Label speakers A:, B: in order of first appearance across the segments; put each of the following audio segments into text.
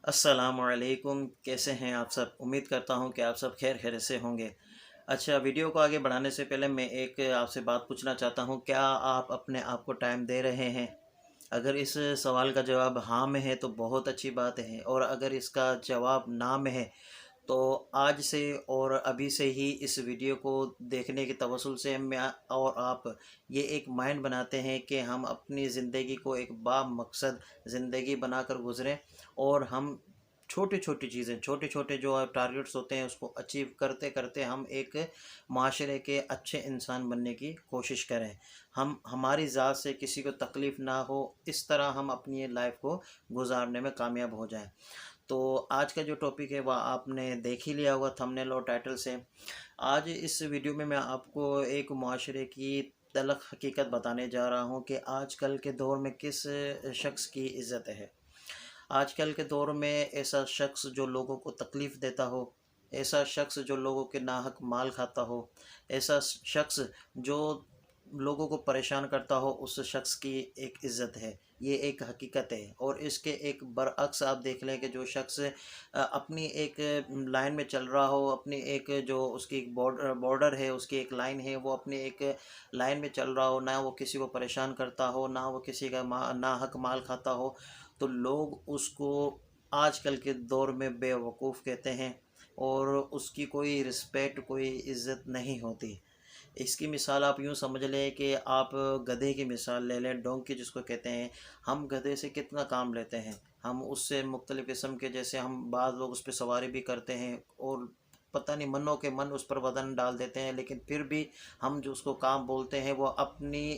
A: السلام علیکم، کیسے ہیں آپ سب؟ امید کرتا ہوں کہ آپ سب خیر خیریت سے ہوں گے۔ اچھا، ویڈیو کو آگے بڑھانے سے پہلے میں ایک آپ سے بات پوچھنا چاہتا ہوں، کیا آپ اپنے آپ کو ٹائم دے رہے ہیں؟ اگر اس سوال کا جواب ہاں میں ہے تو بہت اچھی بات ہے، اور اگر اس کا جواب نہ میں ہے تو آج سے اور ابھی سے ہی اس ویڈیو کو دیکھنے کے توسل سے میں اور آپ یہ ایک مائنڈ بناتے ہیں کہ ہم اپنی زندگی کو ایک با مقصد زندگی بنا کر گزریں، اور ہم چھوٹی چھوٹی چیزیں، چھوٹے چھوٹے جو ٹارگٹس ہوتے ہیں اس کو اچیو کرتے کرتے ہم ایک معاشرے کے اچھے انسان بننے کی کوشش کریں۔ ہماری ذات سے کسی کو تکلیف نہ ہو، اس طرح ہم اپنی لائف کو گزارنے میں کامیاب ہو جائیں۔ تو آج کا جو ٹاپک ہے وہ آپ نے دیکھ ہی لیا ہوگا تھمبنیل اور ٹائٹل سے۔ آج اس ویڈیو میں آپ کو ایک معاشرے کی تلخ حقیقت بتانے جا رہا ہوں کہ آج کل کے دور میں کس شخص کی عزت ہے۔ آج کل کے دور میں ایسا شخص جو لوگوں کو تکلیف دیتا ہو، ایسا شخص جو لوگوں کے ناحق مال کھاتا ہو، ایسا شخص جو لوگوں کو پریشان کرتا ہو، اس شخص کی ایک عزت ہے، یہ ایک حقیقت ہے۔ اور اس کے ایک برعکس آپ دیکھ لیں کہ جو شخص اپنی ایک لائن میں چل رہا ہو، اپنی ایک جو اس کی ایک بارڈر ہے، اس کی ایک لائن ہے، وہ اپنی ایک لائن میں چل رہا ہو، نہ وہ کسی کو پریشان کرتا ہو، نہ وہ کسی کا ناحق مال کھاتا ہو، تو لوگ اس کو آج کل کے دور میں بے وقوف کہتے ہیں، اور اس کی کوئی رسپیکٹ، کوئی عزت نہیں ہوتی۔ اس کی مثال آپ یوں سمجھ لیں کہ آپ گدھے کی مثال لے لیں، ڈونکی جس کو کہتے ہیں۔ ہم گدھے سے کتنا کام لیتے ہیں، ہم اس سے مختلف قسم کے، جیسے ہم بعض لوگ اس پہ سواری بھی کرتے ہیں، اور پتہ نہیں منوں کے من اس پر وزن ڈال دیتے ہیں، لیکن پھر بھی ہم جو اس کو کام بولتے ہیں وہ اپنی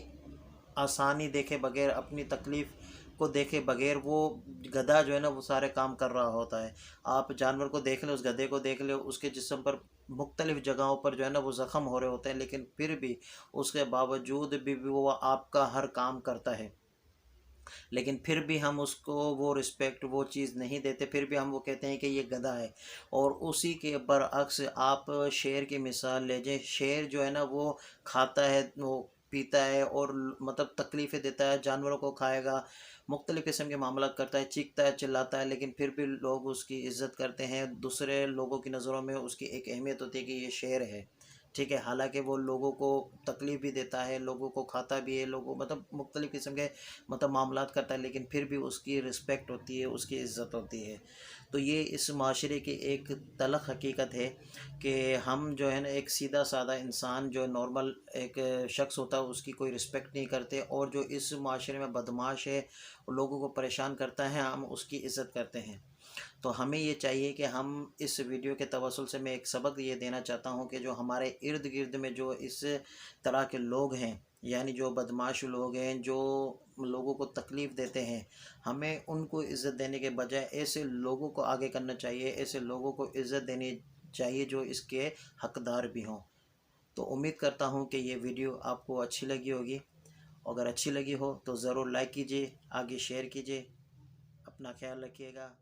A: آسانی دیکھے بغیر، اپنی تکلیف کو دیکھے بغیر، وہ گدھا جو ہے نا وہ سارے کام کر رہا ہوتا ہے۔ آپ جانور کو دیکھ لیں، اس گدھے کو دیکھ لیں، اس کے جسم پر مختلف جگہوں پر جو ہے نا وہ زخم ہو رہے ہوتے ہیں، لیکن پھر بھی اس کے باوجود بھی وہ آپ کا ہر کام کرتا ہے، لیکن پھر بھی ہم اس کو وہ رسپیکٹ، وہ چیز نہیں دیتے، پھر بھی ہم وہ کہتے ہیں کہ یہ گدھا ہے۔ اور اسی کے برعکس آپ شیر کی مثال لے جائیں، شیر جو ہے نا وہ کھاتا ہے، وہ پیتا ہے، اور مطلب تکلیفیں دیتا ہے، جانوروں کو کھائے گا، مختلف قسم کے معاملات کرتا ہے، چیختا ہے، چلاتا ہے، لیکن پھر بھی لوگ اس کی عزت کرتے ہیں۔ دوسرے لوگوں کی نظروں میں اس کی ایک اہمیت ہوتی ہے کہ یہ شیر ہے، ٹھیک ہے، حالانکہ وہ لوگوں کو تکلیف بھی دیتا ہے، لوگوں کو کھاتا بھی ہے، لوگوں مطلب مختلف قسم کے معاملات کرتا ہے، لیکن پھر بھی اس کی رسپیکٹ ہوتی ہے، اس کی عزت ہوتی ہے۔ تو یہ اس معاشرے کی ایک تلخ حقیقت ہے کہ ہم جو ہے نا ایک سیدھا سادہ انسان جو نارمل ایک شخص ہوتا ہے اس کی کوئی رسپیکٹ نہیں کرتے، اور جو اس معاشرے میں بدمعاش ہے، لوگوں کو پریشان کرتا ہے، ہم اس کی عزت کرتے ہیں۔ تو ہمیں یہ چاہیے کہ ہم اس ویڈیو کے توسل سے میں ایک سبق یہ دینا چاہتا ہوں کہ جو ہمارے ارد گرد میں جو اس طرح کے لوگ ہیں، یعنی جو بدمعاش لوگ ہیں، جو لوگوں کو تکلیف دیتے ہیں، ہمیں ان کو عزت دینے کے بجائے ایسے لوگوں کو آگے کرنا چاہیے، ایسے لوگوں کو عزت دینی چاہیے جو اس کے حقدار بھی ہوں۔ تو امید کرتا ہوں کہ یہ ویڈیو آپ کو اچھی لگی ہوگی، اگر اچھی لگی ہو تو ضرور لائک کیجیے، آگے شیئر کیجیے، اپنا خیال رکھیے گا۔